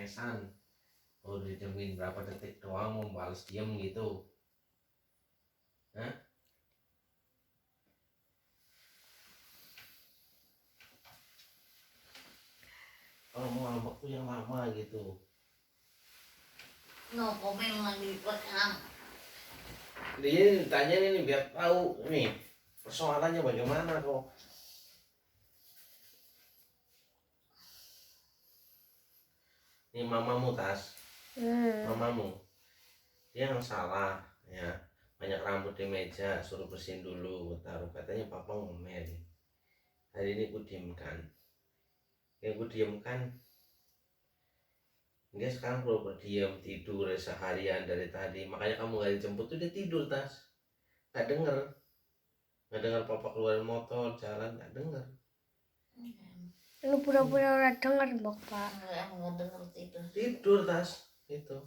cengengesan. Oh didemin berapa detik doang mau balas diem gitu. Hah? Kalau mau ngambek tuh yang lama gitu. No komen lagi rekam. Dia tanya ini biar tahu nih persoalannya bagaimana kok. Ini mamamu Tas, mamamu dia yang salah ya, banyak rambut di meja, suruh bersihin dulu, taruh, katanya papa ngomel. Hari ini ku diamkan, yang ku diamkan dia sekarang perlu berdiam, tidur seharian dari tadi, makanya kamu gak dijemput tuh dia tidur Tas, gak denger papa keluarin motor jalan, gak denger. Lu pura-pura ora denger, Bapak. Enggak denger Tidur Tas itu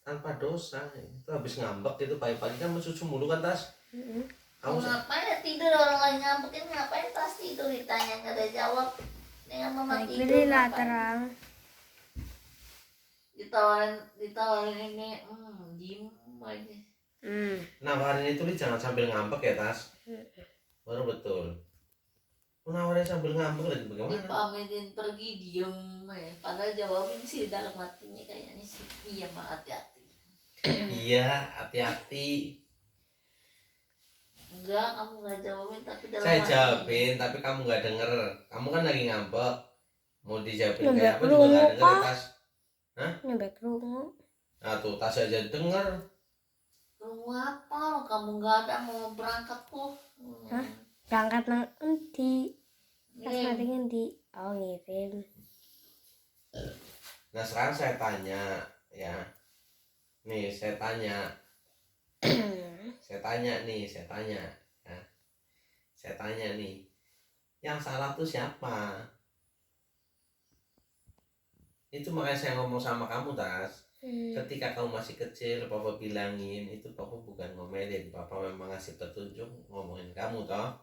tanpa dosa. Itu habis ngambek itu pagi-pagi kan mencuci mulu kan Tas. Kamu ngapain ya tidur, orang lain ngambekin ngapain Tas tidur, ditanya nggak ada jawab. Dengan mama tidur Pilih lah ngapain? terang. Ditawarin ini, diem aja. Nawarin itu jangan sambil ngambek ya Tas. Baru betul. Nawarin sambil ngambek lagi bagaimana? Dipamitin pergi diem ya. Padahal jawabin sih dalam hatinya kayaknya sih iya mah hati-hati. Iya, hati-hati. Enggak, kamu nggak jawabin tapi dalam Saya hati. jawabin tapi kamu nggak denger. Kamu kan lagi ngambek. Mau dijawabin Nyebek kayak apa juga nggak denger ya, Kak. Tas. Hah? Nyebek rungu. Nah tuh Tas aja denger. Lu apa? Kamu nggak ada mau berangkat kok. Hah? Berangkat nang endi? Pas Ngirim. nanti ngendi? Oh, ngirim. Nah sekarang saya tanya ya. Nih saya tanya. Saya tanya nih, yang salah tuh siapa? Itu makanya saya ngomong sama kamu Tas, ketika kamu masih kecil papa bilangin itu, papa bukan ngomelin, papa memang ngasih petunjuk ngomongin kamu toh.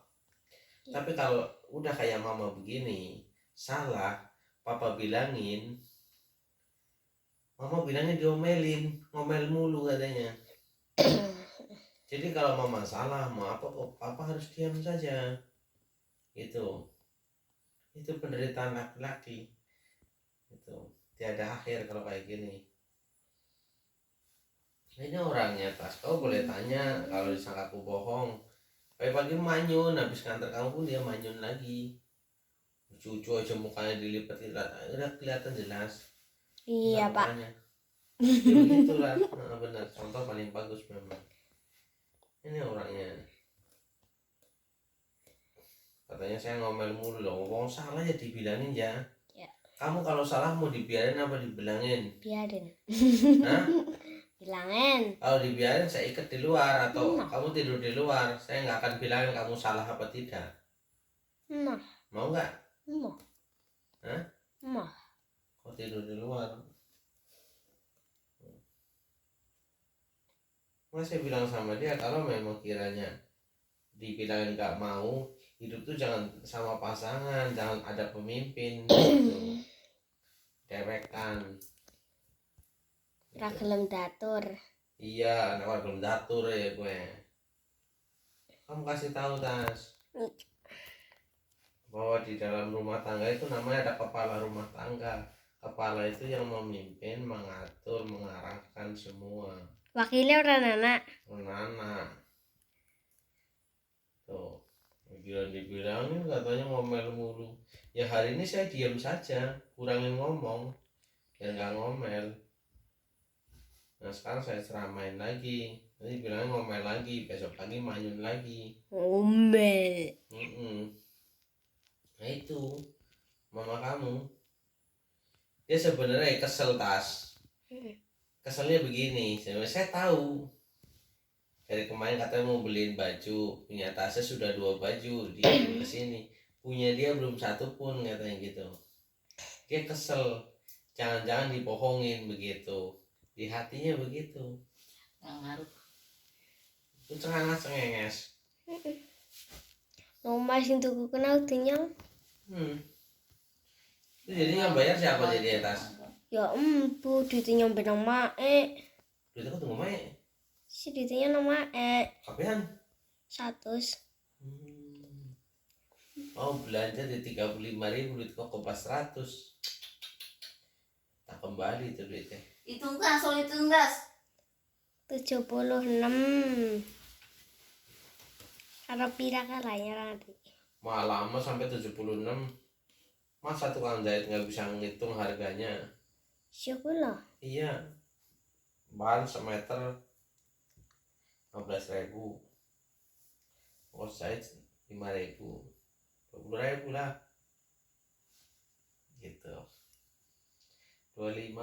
Tapi kalau udah kayak mama begini salah, papa bilangin, mama bilangnya diomelin, ngomel mulu katanya. Jadi kalau mama salah mau apa kok papa harus diam saja. Itu penderitaan laki-laki. Itu tiada akhir kalau kayak gini. Ini orangnya Tas, kau boleh tanya kalau disangka aku bohong. Pagi-pagi manyun, habis nganter kamu pun dia manyun lagi. Cucu aja mukanya dilipat-lipat, udah kelihatan jelas. Iya, Pak. Mukanya. Ya begitulah, benar. Contoh paling bagus memang. Ini orangnya. Katanya saya ngomel mulu loh, ngomong salah ya dibilangin ya. Kamu kalau salah mau dibiarin apa dibilangin? Biarin. Hah? Bilangin. Kalau dibiarin saya ikat di luar atau kamu tidur di luar, saya nggak akan bilangin kamu salah apa tidak. Mau nggak? Mau. Hah? Mau. Kau tidur di luar. Mas saya bilang sama dia, kalau memang kiranya dibilangin nggak mau, hidup tuh jangan sama pasangan, jangan ada pemimpin gitu. Dewekan. Ra gelem datur. Iya, anak belum datur ya gue. Kamu kasih tahu Tas, bahwa di dalam rumah tangga itu namanya ada kepala rumah tangga. Kepala itu yang memimpin, mengatur, mengarahkan semua. Wakilnya orang anak. Anak. Tuh, gila dibilangin katanya ngomel mulu. Ya hari ini saya diam saja, kurangin ngomong, biar nggak ngomel. Nah sekarang saya ceramain lagi, nanti bilangnya ngomel lagi, besok lagi manyun lagi. Ngomel. Nah itu mama kamu, dia sebenarnya kesel Tas. Keselnya begini, saya tahu dari kemarin katanya mau beliin baju, punya tasnya sudah 2 baju dikirim ke sini, punya dia belum satu pun katanya gitu. Dia kesel, jangan-jangan dibohongin begitu, di hatinya begitu. Nggak ngaruh. Itu cengenges. Nomor sing tuku kenal dinya. Itu jadi yang bayar siapa jadi Tas? Ya empu duitnya nyampe nang mae. Duit aku tunggu mae. Si duitnya nang mae. Kapan? 100. Oh belanja di 35.000, duit kok pas 100. Tak kembali itu duitnya. Hitung gas, soal hitung gas. 76. Harap pira kalanya nanti. Malah lama sampai 76. Masa tukang jahit nggak bisa ngitung harganya? Syukurlah. Iya. Bahan semeter 15.000. Kos jahit 5.000. 20.000 lah. Gitu. 25.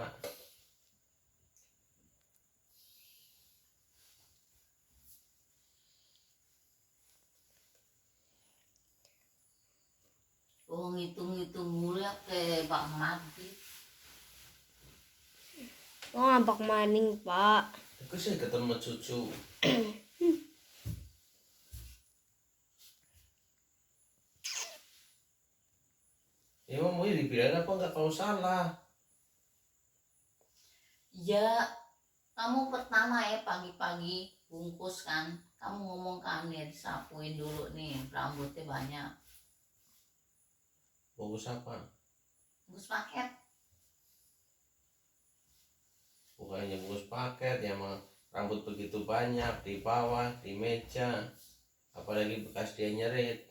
Oh ngitung-ngitung mulu ya ke Bang Mati. Oh ngambak maning pak. Aku sih ketemu cucu. Ya mau dibilang apa nggak kalau salah? Ya kamu pertama ya pagi-pagi bungkus kan. Kamu ngomong kan ya disapuin dulu nih rambutnya banyak. Bagus apa? Bungkus paket. Bukannya bungkus paket ya mah, rambut begitu banyak di bawah, di meja, apalagi bekas dia nyerit,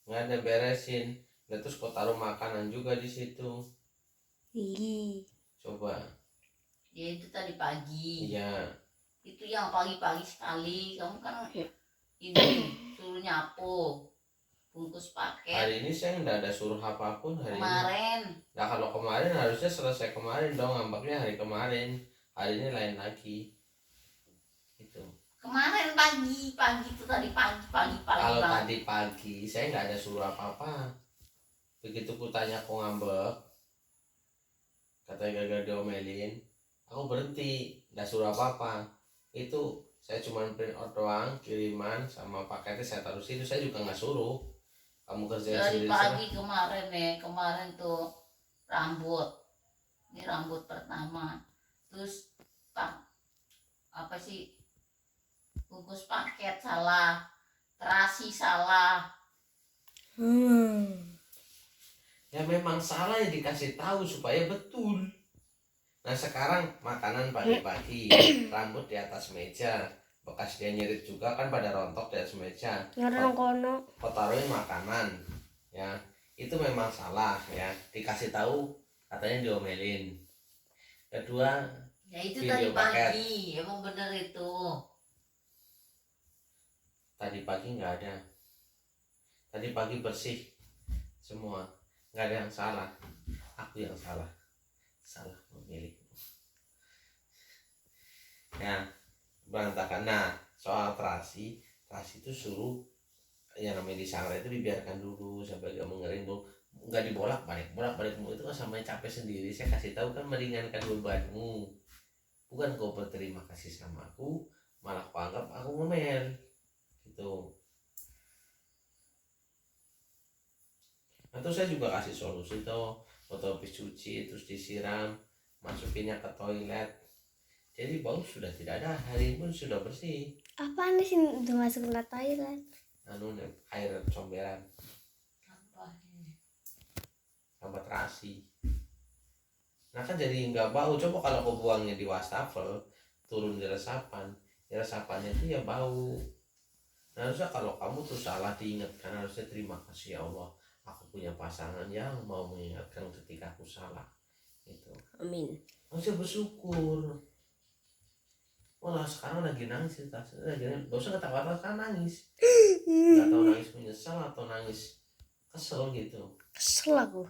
nggak ada beresin. Dan terus kau taruh makanan juga di situ. Ih. Coba. Ya itu tadi pagi. Iya. Itu yang pagi-pagi sekali. Kamu kan ini suruh nyapu. Bungkus paket. Hari ini saya nggak ada suruh apapun hari Kemarin. ini. Nah kalau kemarin harusnya selesai kemarin dong, ngambaknya hari kemarin. Hari ini lain lagi. Itu. Kemarin pagi itu tadi pagi. Kalau tadi pagi saya nggak ada suruh apa-apa. Begitu ku tanya kok ngambek, katanya gagal diomelin, aku berhenti, nggak suruh apa-apa. Itu saya cuma print out doang, kiriman sama paketnya saya taruh situ, saya juga nggak suruh. Kamu kerjain dari sendiri pagi sana. kemarin nih, kemarin tuh rambut. Ini rambut pertama. Terus apa sih? Bungkus paket salah. Terasi salah. Ya memang salah ya dikasih tahu supaya betul. Nah sekarang makanan pagi-pagi, rambut di atas meja, bekas dia nyerit juga kan pada rontok di atas meja. Ngarang kono. Kau taruhin makanan, ya itu memang salah ya, dikasih tahu katanya diomelin. Kedua, Ya itu video tadi pagi. Emang bener itu. tadi pagi nggak ada, tadi pagi bersih semua, nggak ada yang salah, aku yang salah memilih ya, berantakan. Nah soal terasi itu suruh yang namanya disangrai itu dibiarkan dulu sampai agak mengering dulu, nggak dibolak-balik itu kan sama capek sendiri. Saya kasih tahu kan meringankan bebanmu, bukan kau berterima kasih sama aku, malah kau anggap aku ngomel gitu. Atau saya juga kasih solusi tuh, foto habis cuci terus disiram, masukinnya ke toilet, jadi bau sudah tidak ada, hari pun sudah bersih. Apaan sih udah masuk ke toilet? Air comberan Apa ini? sama terasi. Nah kan jadi nggak bau. Coba kalau kau buangnya di wastafel, turun di resapan, ya resapannya itu ya bau. Nah harusnya kalau kamu tuh salah diingatkan, harusnya terima kasih ya Allah, aku punya pasangan yang mau mengingatkan ketika aku salah. Itu Amin. harusnya bersyukur. Wah sekarang lagi nangis, lagi nangis. Gak usah ketawa-tawa, sekarang nangis. Gak tahu nangis menyesal atau nangis kesel gitu. Kesel aku.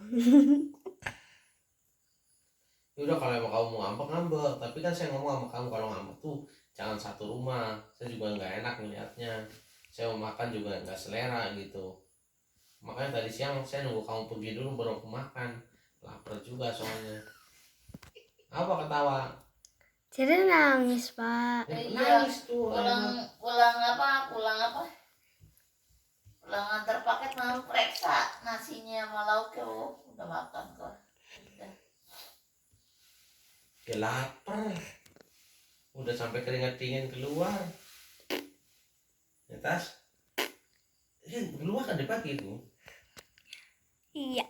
Yaudah kalau emang kamu mau ngambek, tapi kan saya ngomong sama kamu kalau ngambek tuh jangan satu rumah. Saya juga nggak enak melihatnya. Saya mau makan juga nggak selera gitu. Makanya tadi siang saya nunggu kamu pergi dulu baru aku makan. Lapar juga soalnya. Apa ketawa? Jadi nangis pak. Iya. Nangis tuh. Pulang antar paket lalu periksa nasinya sama lauknya. Oh, udah makan kok. Udah. Ya lapar. Udah sampai keringat dingin keluar. Ya tas. Keluar kan di pagi itu. Iya.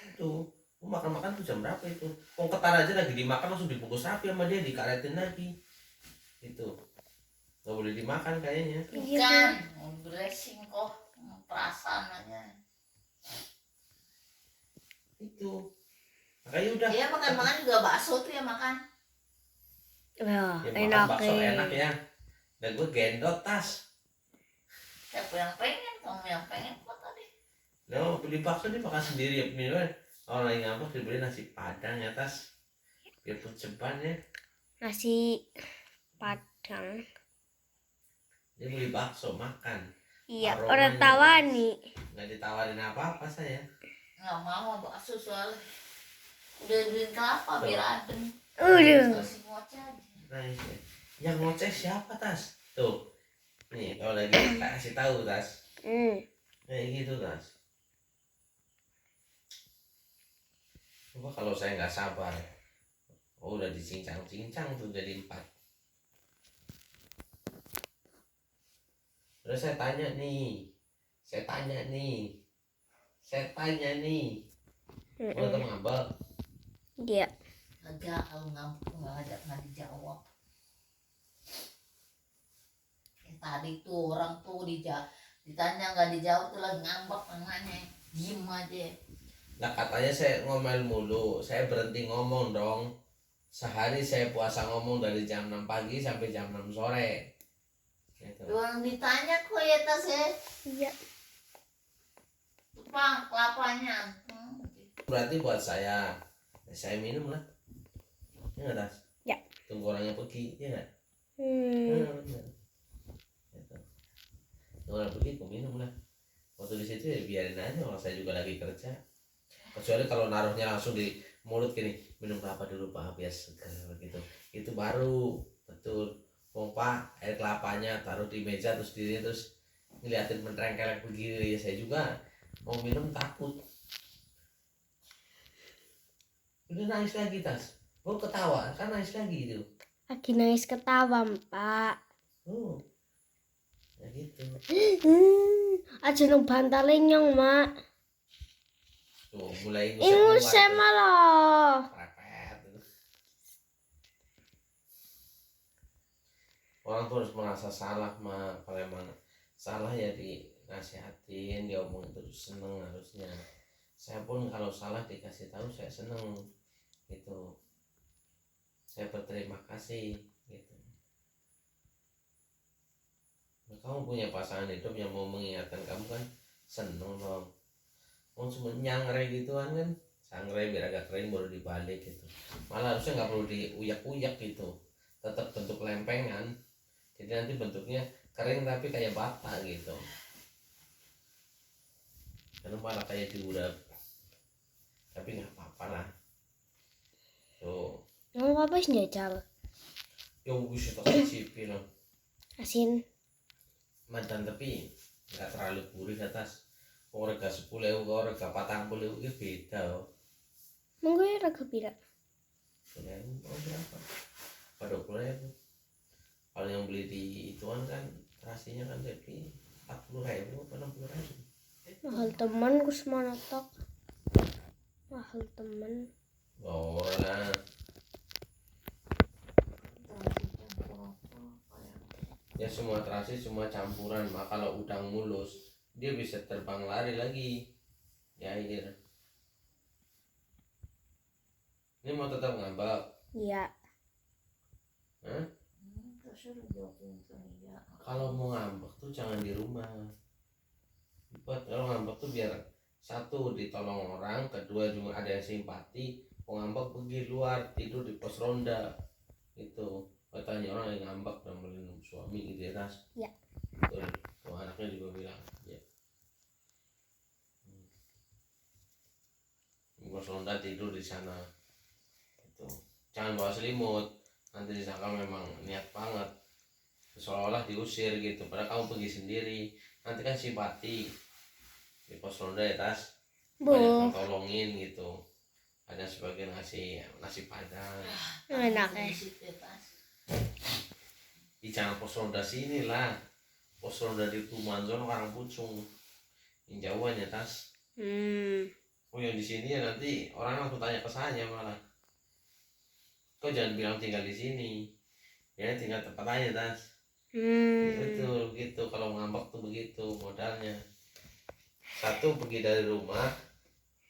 Itu. Makan-makan tuh jam berapa itu? Ketar aja lagi dimakan langsung dibungkus rapi sama dia, dikaretin lagi. Itu. Gak boleh dimakan kayaknya. Bukan, dressing kok, perasaan aja. Itu. Makanya udah. Dia makan-makan juga bakso tuh ya makan. Wah, Ya, enak makan bakso enak ya. Dan gue gendot tas. Siapa yang pengen, kamu yang pengen kok tadi. No, beli bakso dia makan sendiri ya minuman. Orang lagi ngambek dibeli nasi padang ya tas. Biar ceban ya. Nasi padang. Dia beli bakso makan. Iya, Aromanya orang tawani. Nggak ditawarin apa-apa saya. Nggak mau bakso soalnya. Udah beliin kelapa biar adem. Udah. Kasih ngoceh aja. Nah, ini. Yang ngoceh siapa tas? Tuh. Nih, kalau lagi kasih tahu tas. Kayak gitu tas. Coba kalau saya nggak sabar. Oh, udah dicincang-cincang tuh jadi 4. Terus saya tanya nih. Mau tetap ngambek? Iya. Agak kalau nggak dijawab. Tadi tuh orang tuh ditanya nggak dijawab tuh lagi ngambek namanya. Diem aja. Nah katanya saya ngomel mulu. Saya berhenti ngomong dong. Sehari saya puasa ngomong dari jam 6 pagi sampai jam 6 sore. Gitu. Orang ditanya kok ya tas ya. Iya. Bang, kelapanya. Berarti buat saya minum lah. Ya nggak tas? Ya. Tunggu orangnya pergi, ya nggak? Benar. Gitu. Tunggu orang pergi, aku minum lah. Waktu di situ ya biarin aja, orang saya juga lagi kerja. Kecuali kalau naruhnya langsung di mulut gini, minum kelapa dulu pak biar segar gitu. Itu baru betul. Pompa air kelapanya taruh di meja terus diri terus ngeliatin menterengkelek begini ya saya juga mau minum takut. Udah nangis lagi tas. Oh ketawa kan nangis lagi itu. Lagi nangis ketawa, Pak. Oh. Ya gitu. Aja nang bantalin nyong, Mak. Tuh mulai Ingus ngusap sama loh. Repet. Orang tuh harus merasa salah mah. Kalau emang salah ya dinasihatin, diomongin terus seneng harusnya. Saya pun kalau salah dikasih tahu saya seneng gitu. Saya berterima kasih gitu. Nah, kamu punya pasangan hidup yang mau mengingatkan kamu kan seneng dong. Mau cuma nyangre gituan kan, sangre biar agak kering baru dibalik gitu. Malah harusnya nggak perlu diuyak-uyak gitu, tetap bentuk lempengan. Jadi nanti bentuknya kering tapi kayak bata gitu. Karena malah kayak diurap. Tapi nggak apa-apa lah. Tuh. Nyong apa sih jajal? Ya bisa tak cicipi loh. Asin. Mantan tapi nggak terlalu gurih atas. Orga 10.000 ke orga 40.000 itu beda loh. Monggo ya raga pira. Ya, oh berapa? Pada 20.000. Kalau yang beli di ituan kan terasinya kan jadi 40.000 atau 60.000. Mahal teman Gus Manotok. Mahal teman. Oh lah. Ya semua terasi semua campuran. Maka kalau udang mulus dia bisa terbang lari lagi di air. Ini mau tetap ngambek? Iya. Hah? Kalau mau ngambek tuh jangan di rumah. Kalau ngambek tuh biar satu ditolong orang, kedua juga ada yang simpati. Mau ngambek pergi luar tidur di pos ronda itu. Katanya orang yang ngambek dan melindungi suami gitu ya Nas. Iya. Betul. Tuh anaknya juga bilang ya. Pos ronda tidur di sana. Itu. Jangan bawa selimut. Nanti disangka memang niat banget seolah-olah diusir gitu padahal kamu pergi sendiri nanti kan simpati di pos ronda ya Tas banyak yang tolongin gitu ada sebagian ngasih nasi padang. Enak ya. Di situ ya, Tas. Jangan pos roda sini lah, pos roda di Tuman Zon orang Pucung, yang jauhan ya Tas. Oh yang di sini ya nanti orang langsung tanya ke saya malah, kau jangan bilang tinggal di sini, ya tinggal tempat aja Tas. Betul gitu, kalau ngambek tuh begitu modalnya. Satu pergi dari rumah,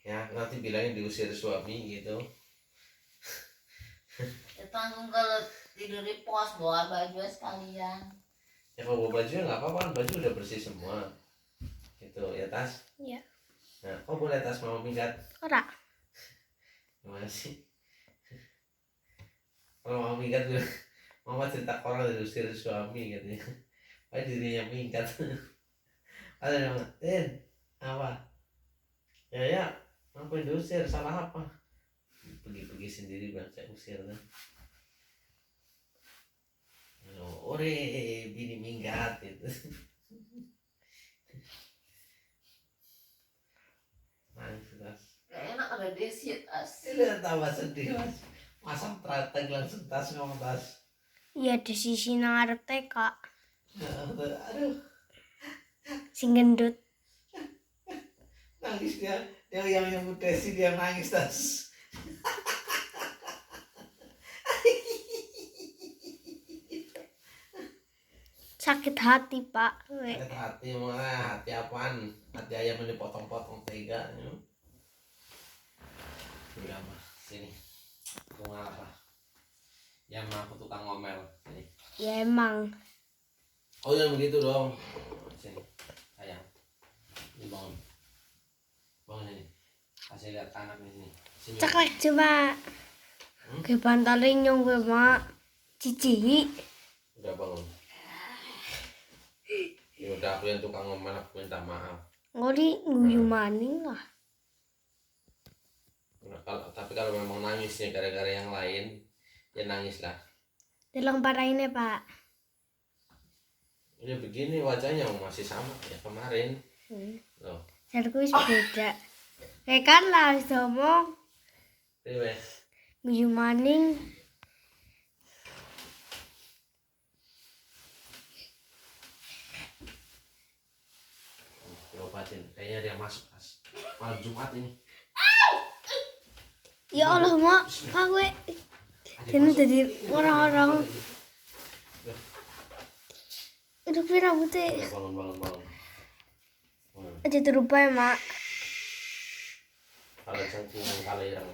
ya nanti bilangnya diusir suami gitu. Ya tanggung kalau tidur di pos bawa baju sekalian. Ya kalau bawa baju ya nggak apa-apa, kan baju udah bersih semua, gitu ya Tas. Iya. Nah, kau boleh Tas mau minggat? Ora. Gimana sih? Kalau mau minggat tuh, mama cerita ke orang diusir suami katanya. Padahal dirinya minggat. Ada yang ngatain, apa? Ya, ngapain diusir? Salah apa? Pergi-pergi sendiri bilang saya usir kan. Ore, bini minggat gitu. Nangis Tas. Gak enak ada Desi ya, Tas. Ini tambah sedih Mas. Masang strateg langsung Tas ngomong Tas. Iya di sisi nang arep TK. Aduh, Sing gendut. nangis dia yang nyebut Desi dia nangis Tas. Sakit hati, Pak. Sakit hati mana? Hati apaan? Hati ayam yang dipotong-potong tega. Udah mah sini. Mau apa? Ya mah aku tukang ngomel. Sini. Ya emang. Oh yang begitu dong. Sini. Sayang. Ini bangun. Bangun ini. Kasih lihat anak di sini. Senyum. Cakak coba. Ke bantalin nyong gue mak. Cici. Udah bangun. Ya udah aku yang tukang ngomel, aku minta maaf. Ngori nguyu maning lah. Nah, tapi kalau memang nangisnya gara-gara yang lain, ya nangis lah. Tolong parahin ya, Pak. Ya begini wajahnya masih sama ya kemarin. Loh, Jarku wis beda. Kayak kan lah wis ngomong Dewe. nguyu maning. Diobatin, kayaknya dia masuk Mas. Malam Jumat ini. Ya Allah, Mak. Pak gue. Ini jadi orang-orang. Udah pira rambutnya. Bangun. Aja terupa ya, Mak. Kalau cangkungan kalau irang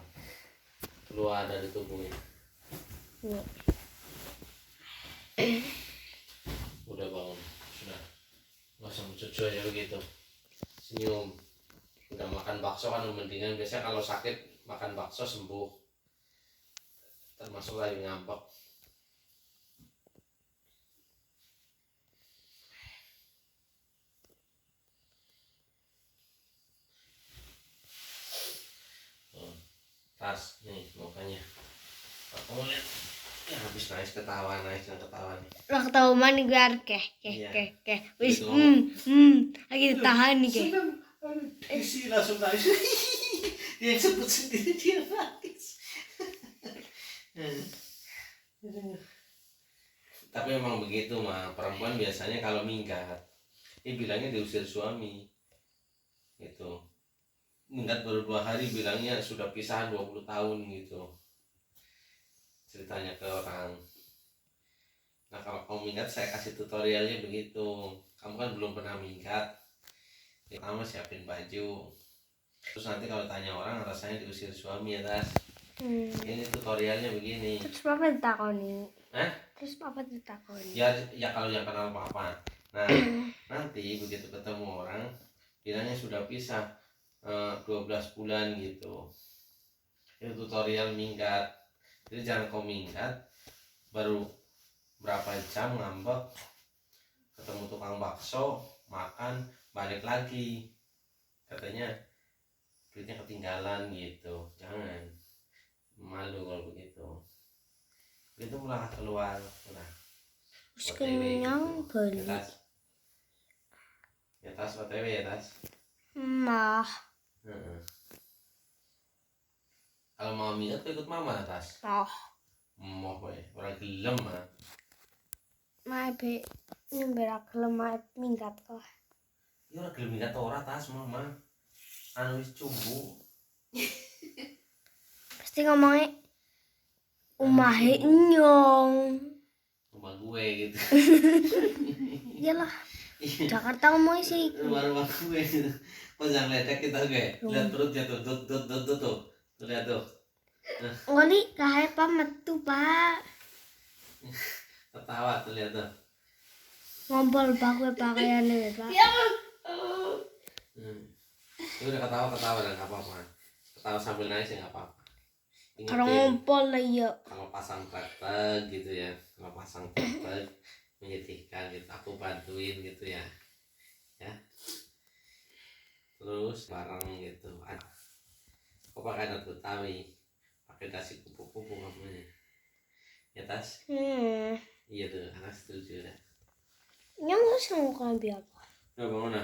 keluar dari tubuhnya. Nih. Udah bangun, sudah. Nggak usah mencucu aja begitu. Senyum. Udah makan bakso kan mendingan, biasanya kalau sakit makan bakso sembuh. Termasuk lagi ngambek. Tas nih mukanya. Kamu lihat ya habis nangis ketawa nih. Lah ketawa mana gue harus Iya. wis Gitu. lagi ditahan nih keh. Isi langsung nangis. Dia yang sebut sendiri dia nangis. Tapi memang begitu mah, perempuan biasanya kalau minggat dia bilangnya diusir suami gitu. Minggat baru 2 hari bilangnya sudah pisah 20 tahun gitu ceritanya ke orang. Nah kalau kamu minggat saya kasih tutorialnya begitu. Kamu kan belum pernah minggat, pertama siapin baju, terus nanti kalau tanya orang rasanya diusir suami ya Tas. Ini tutorialnya begini. Terus papa ditakoni. Hah? Terus papa ditakoni. Ya kalau yang kenal apa. Nah nanti begitu ketemu orang bilangnya sudah pisah 12 bulan gitu. Itu tutorial minggat. Jadi jangan kau minggat baru berapa jam ngambek, ketemu tukang bakso, makan, balik lagi, katanya duitnya ketinggalan gitu. Jangan, malu kalau begitu. Itu malah keluar udah Terus OTW kenyang gitu. beli. Ya Tas OTW ya Tas. Mah. Heeh. Kalau mau minggat tuh ikut mama atas. Oh, Mau orang gelem mah. mae be ini berak lemah minggat kok. Ya orang gelem minggat ora tas mama. Anu wis cumbu. Pasti ngomongnya umahe nyong. Rumah gue gitu. Iyalah, Jakarta ngomongnya sih. Rumah gue gitu. Pas yang ledek kita gue. Lihat perutnya tuh, tuh. Tuh lihat tuh. Ngoli kahe metu pak. Ketawa tuh lihat tuh. Ngompol bakwe pakaiannya pak. Itu udah ketawa dan nggak apa-apa. Ketawa sambil nangis ya nggak apa-apa. Kalau ngompol lah iya. Kalau pasang praktek gitu ya, kalau pasang praktek menyedihkan gitu, aku bantuin gitu ya, terus bareng gitu. Kok pakai adat Betawi, pakai dasi kupu-kupu namanya, ya tas? Iya tuh, anak setuju dah. Nyong lu sama kan apa? Nah bangun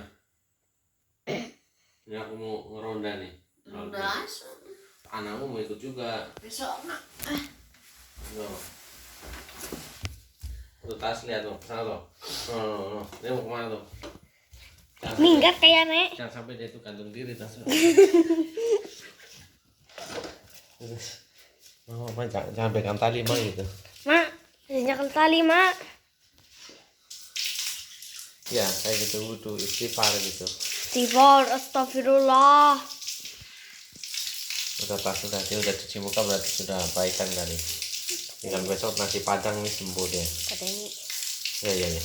ini aku mau ngeronda nih. Udah asal. Anakmu mau ikut juga. Besok nak. No. Tuh tas lihat tuh, sana tuh. No. Dia mau kemana tuh? Minggat kayaknya. Jangan sampai dia tuh gantung diri tas. Oh, ma, jangan pegang tali mah gitu. Mak, jangan tali mak. Ya, kayak gitu wudhu istighfar gitu. Tibor, astagfirullah. Udah pas dia udah cuci muka berarti sudah baikan kali. Tinggal besok nasi padang nih sembuh dia. Katanya. Ya.